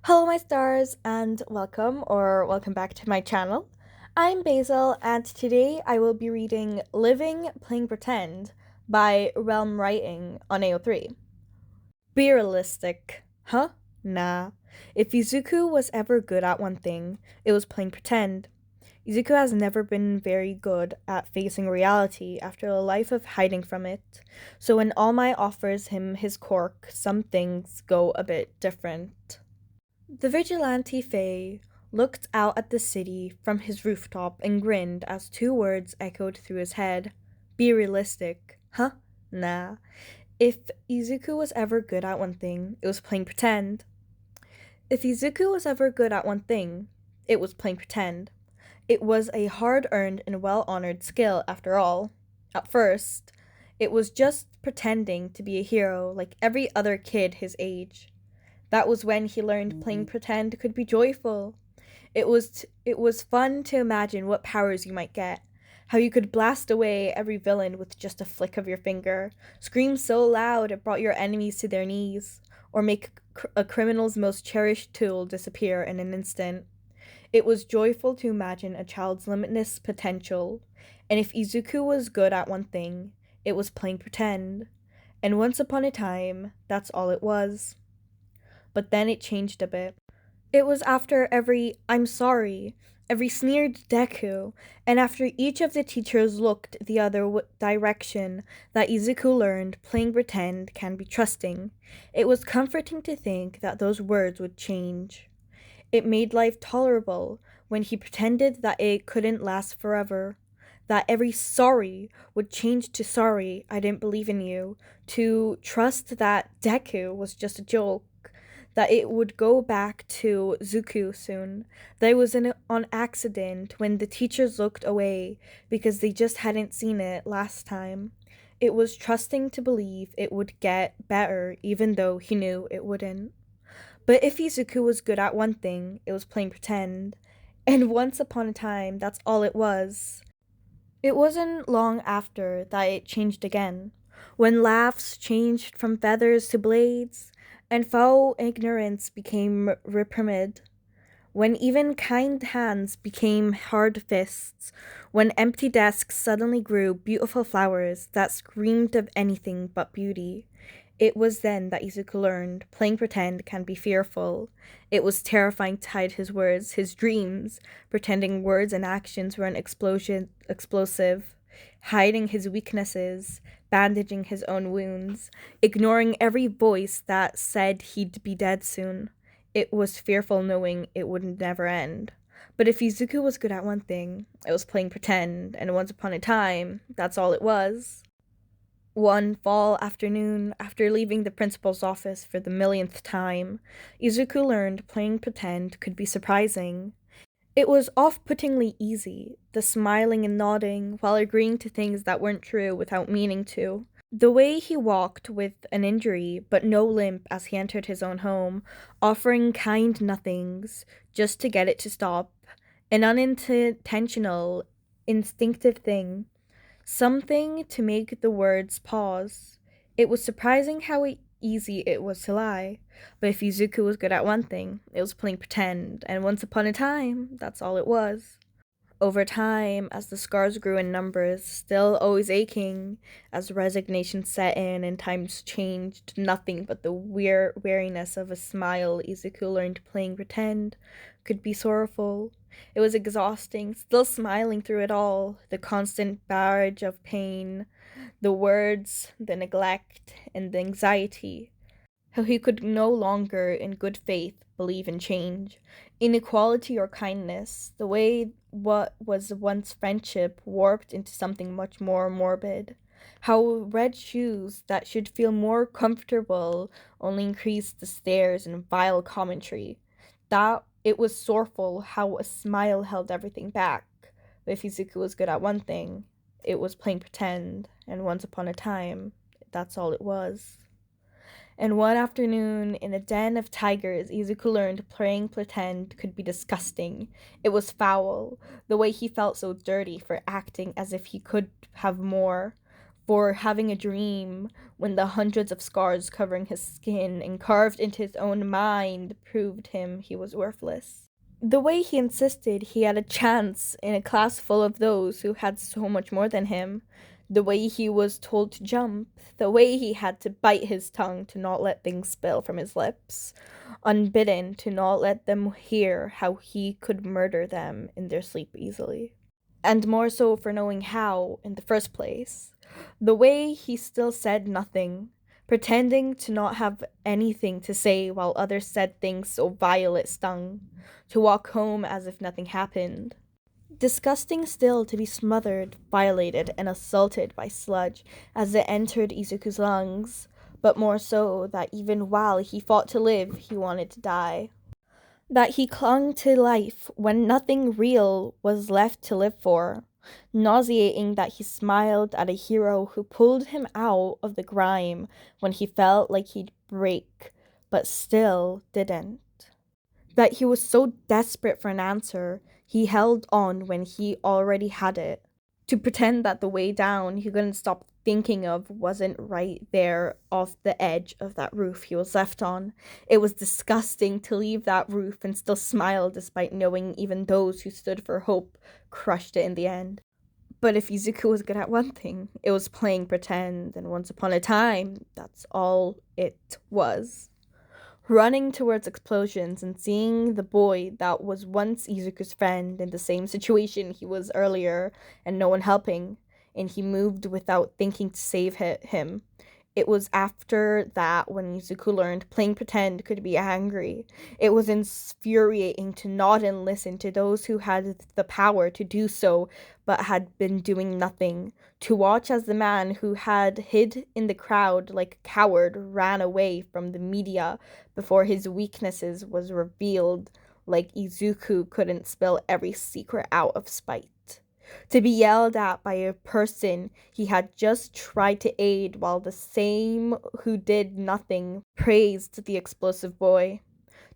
Hello, my stars, and welcome back to my channel. I'm Basil, and today I will be reading Living, Playing Pretend by Realm Writing on AO3. Be realistic. Huh? Nah. If Izuku was ever good at one thing, it was playing pretend. Izuku has never been very good at facing reality after a life of hiding from it, so when All Might offers him his quirk, some things go a bit different. The vigilante Fae looked out at the city from his rooftop and grinned as two words echoed through his head. Be realistic. Huh? Nah. If Izuku was ever good at one thing, it was playing pretend. If Izuku was ever good at one thing, it was playing pretend. It was a hard-earned and well-honored skill, after all. At first, it was just pretending to be a hero like every other kid his age. That was when he learned playing pretend could be joyful. It was fun to imagine what powers you might get. How you could blast away every villain with just a flick of your finger, scream so loud it brought your enemies to their knees, or make a criminal's most cherished tool disappear in an instant. It was joyful to imagine a child's limitless potential, and if Izuku was good at one thing, it was playing pretend. And once upon a time, that's all it was. But then it changed a bit. It was after every "I'm sorry," every sneered Deku, and after each of the teachers looked the other direction that Izuku learned playing pretend can be trusting. It was comforting to think that those words would change. It made life tolerable when he pretended that it couldn't last forever. That every sorry would change to sorry, I didn't believe in you, to trust that Deku was just a joke, that it would go back to Zuku soon, that it was on accident when the teachers looked away because they just hadn't seen it last time. It was trusting to believe it would get better even though he knew it wouldn't. But if Izuku was good at one thing, it was playing pretend. And once upon a time, that's all it was. It wasn't long after that it changed again, when laughs changed from feathers to blades, and foul ignorance became reprimand, when even kind hands became hard fists, when empty desks suddenly grew beautiful flowers that screamed of anything but beauty. It was then that Izuku learned playing pretend can be fearful. It was terrifying to hide his words, his dreams, pretending words and actions were explosive, hiding his weaknesses, bandaging his own wounds, ignoring every voice that said he'd be dead soon. It was fearful knowing it would never end. But if Izuku was good at one thing, it was playing pretend, and once upon a time, that's all it was. One fall afternoon, after leaving the principal's office for the millionth time, Izuku learned playing pretend could be surprising. It was off-puttingly easy, the smiling and nodding while agreeing to things that weren't true without meaning to. The way he walked with an injury but no limp as he entered his own home, offering kind nothings just to get it to stop. An unintentional, instinctive thing. Something to make the words pause. It was surprising how easy it was to lie. But if Izuku was good at one thing, it was playing pretend, and once upon a time, that's all it was. Over time, as the scars grew in numbers, still always aching, as resignation set in and times changed, nothing but the weariness of a smile Izuku learned playing pretend could be sorrowful. It was exhausting, still smiling through it all, the constant barrage of pain, the words, the neglect, and the anxiety. How he could no longer, in good faith, believe in change, inequality or kindness, the way what was once friendship warped into something much more morbid. How red shoes that should feel more comfortable only increased the stares and vile commentary. That it was sorrowful how a smile held everything back. But if Izuku was good at one thing, it was playing pretend, and once upon a time, that's all it was. And one afternoon, in a den of tigers, Izuku learned playing pretend could be disgusting. It was foul, the way he felt so dirty for acting as if he could have more. for having a dream when the hundreds of scars covering his skin and carved into his own mind proved him he was worthless. The way he insisted he had a chance in a class full of those who had so much more than him, the way he was told to jump, the way he had to bite his tongue to not let things spill from his lips, unbidden to not let them hear how he could murder them in their sleep easily. And more so for knowing how in the first place. The way he still said nothing, pretending to not have anything to say while others said things so vile it stung, to walk home as if nothing happened. Disgusting still to be smothered, violated, and assaulted by sludge as it entered Izuku's lungs, but more so that even while he fought to live, he wanted to die. That he clung to life when nothing real was left to live for. Nauseating that he smiled at a hero who pulled him out of the grime when he felt like he'd break, but still didn't. That he was so desperate for an answer, he held on when he already had it. To pretend that the way down he couldn't stop thinking of wasn't right there off the edge of that roof he was left on. It was disgusting to leave that roof and still smile despite knowing even those who stood for hope crushed it in the end. But if Izuku was good at one thing, it was playing pretend, and once upon a time, that's all it was. Running towards explosions and seeing the boy that was once Izuku's friend in the same situation he was earlier and no one helping, and he moved without thinking to save him. It was after that when Izuku learned playing pretend could be angry. It was infuriating to nod and listen to those who had the power to do so but had been doing nothing. To watch as the man who had hid in the crowd like a coward ran away from the media before his weaknesses was revealed, like Izuku couldn't spill every secret out of spite. To be yelled at by a person he had just tried to aid while the same who did nothing praised the explosive boy.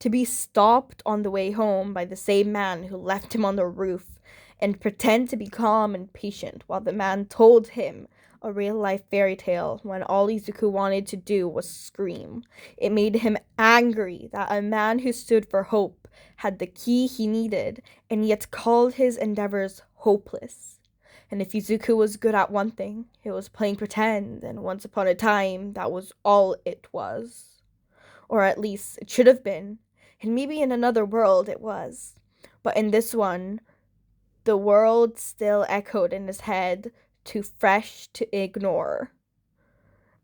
To be stopped on the way home by the same man who left him on the roof and pretend to be calm and patient while the man told him a real-life fairy tale when all Izuku wanted to do was scream. It made him angry that a man who stood for hope had the key he needed and yet called his endeavors hopeless. And if Izuku was good at one thing, it was playing pretend, and once upon a time, that was all it was. Or at least it should have been, and maybe in another world it was. But in this one, the world still echoed in his head, too fresh to ignore.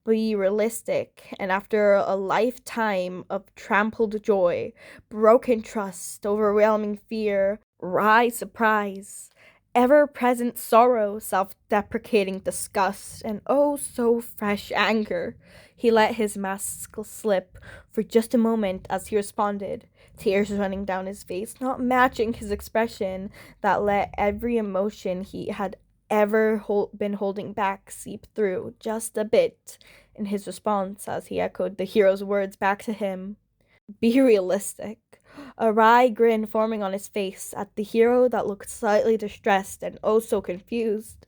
Be realistic, and after a lifetime of trampled joy, broken trust, overwhelming fear, wry surprise, ever-present sorrow, self-deprecating disgust, and oh so fresh anger, he let his mask slip for just a moment as he responded, tears running down his face, not matching his expression that let every emotion he had ever been holding back seep through just a bit in his response as he echoed the hero's words back to him. Be realistic. A wry grin forming on his face at the hero that looked slightly distressed and oh so confused.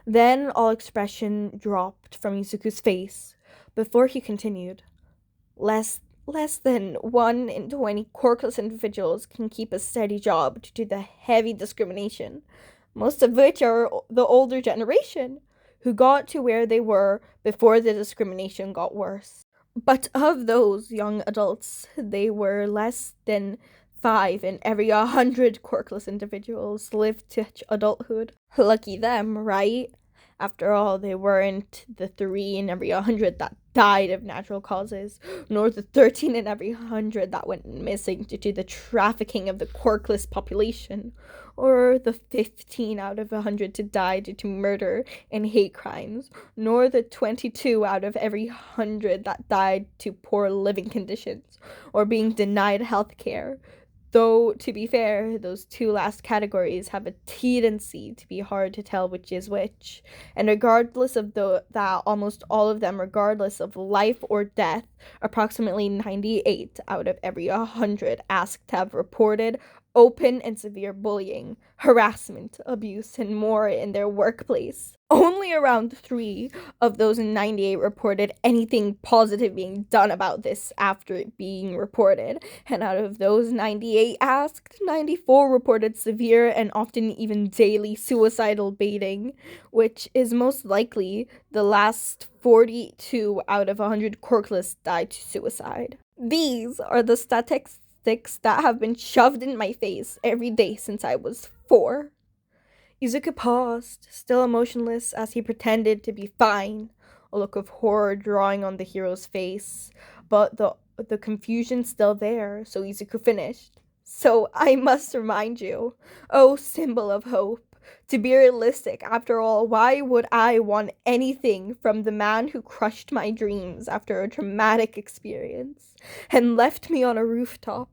Then all expression dropped from Izuku's face before he continued. Less than 1 in 20 quirkless individuals can keep a steady job due to the heavy discrimination, most of which are the older generation, who got to where they were before the discrimination got worse. But of those young adults, they were less than 5 in every 100 quirkless individuals lived to adulthood. Lucky them, right? After all, they weren't the 3 in every 100 that died of natural causes, nor the 13 in every 100 that went missing due to the trafficking of the quirkless population, or the 15 out of 100 to die due to murder and hate crimes, nor the 22 out of every 100 that died to poor living conditions, or being denied health care. Though, to be fair, those 2 last categories have a tendency to be hard to tell which is which, and regardless of that, almost all of them, regardless of life or death, approximately 98 out of every 100 asked have reported open and severe bullying, harassment, abuse, and more in their workplace. Only around 3 of those 98 reported anything positive being done about this after it being reported. And out of those 98 asked, 94 reported severe and often even daily suicidal baiting, which is most likely the last 42 out of 100 Quirkless died to suicide. These are the statistics that have been shoved in my face every day since I was 4. Izuku paused, still emotionless as he pretended to be fine, a look of horror drawing on the hero's face, but the confusion still there, so Izuku finished. So I must remind you, oh symbol of hope, to be realistic, after all, why would I want anything from the man who crushed my dreams after a traumatic experience and left me on a rooftop?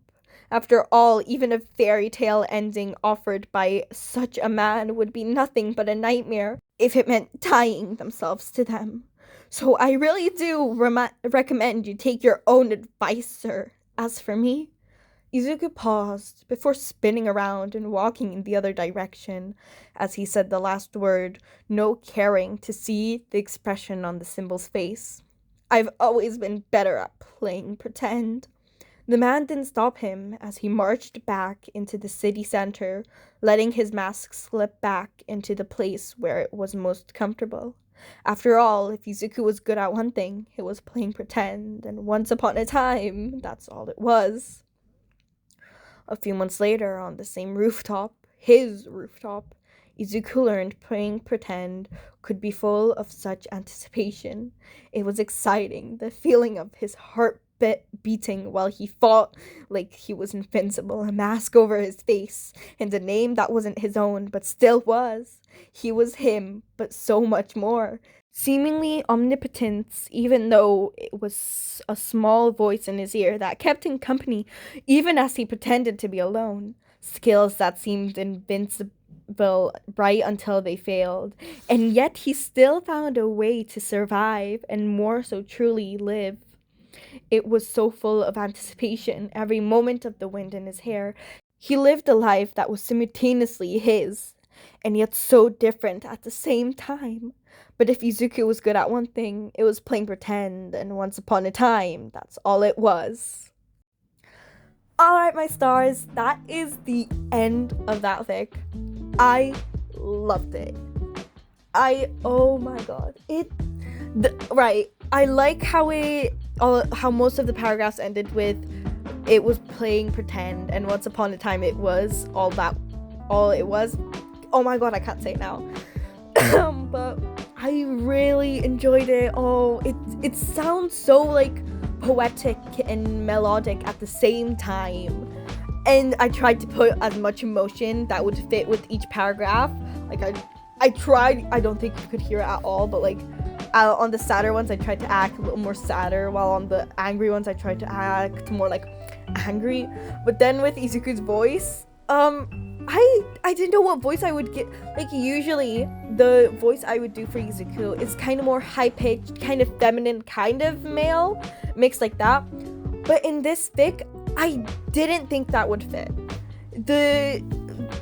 After all, even a fairy tale ending offered by such a man would be nothing but a nightmare if it meant tying themselves to them. So I really do recommend you take your own advice, sir. As for me, Izuku paused before spinning around and walking in the other direction as he said the last word, no caring to see the expression on the symbol's face. I've always been better at playing pretend. The man didn't stop him as he marched back into the city center, letting his mask slip back into the place where it was most comfortable. After all, if Izuku was good at one thing, it was playing pretend, and once upon a time, that's all it was. A few months later, on the same rooftop, his rooftop, Izuku learned playing pretend could be full of such anticipation. It was exciting, the feeling of his heart beating while he fought like he was invincible, a mask over his face, and a name that wasn't his own, but still was. He was him, but so much more. Seemingly omnipotence, even though it was a small voice in his ear that kept him company, even as he pretended to be alone. Skills that seemed invincible right until they failed, and yet he still found a way to survive, and more so truly live. It was so full of anticipation, every moment of the wind in his hair. He lived a life that was simultaneously his, and yet so different at the same time. But if Izuku was good at one thing, it was playing pretend, and once upon a time, that's all it was. Alright, my stars, that is the end of that fic. I loved it. Oh my god. Right. I like how most of the paragraphs ended with it was playing pretend, and once upon a time it was all it was. Oh my god, I can't say it now. But I really enjoyed it. Oh, it sounds so like poetic and melodic at the same time. And I tried to put as much emotion that would fit with each paragraph. Like I tried. I don't think you could hear it at all, but like on the sadder ones I tried to act a little more sadder, while on the angry ones I tried to act more like angry. But then with Izuku's voice, I didn't know what voice I would get. Like usually the voice I would do for Izuku is kind of more high-pitched, kind of feminine, kind of male, mixed like that. But in this fic, I didn't think that would fit. The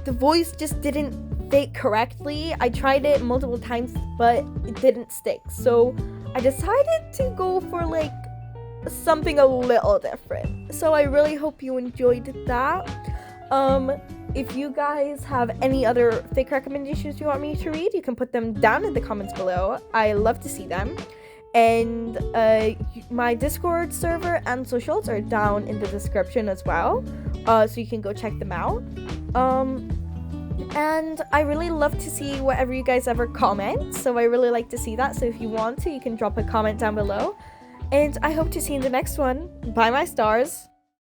voice just didn't fit correctly. I tried it multiple times, but it didn't stick. So I decided to go for like something a little different. So I really hope you enjoyed that. If you guys have any other fic recommendations you want me to read, you can put them down in the comments below. I love to see them. And my Discord server and socials are down in the description as well, so you can go check them out. And I really love to see whatever you guys ever comment, so I really like to see that. So if you want to, you can drop a comment down below. And I hope to see you in the next one. Bye, my stars.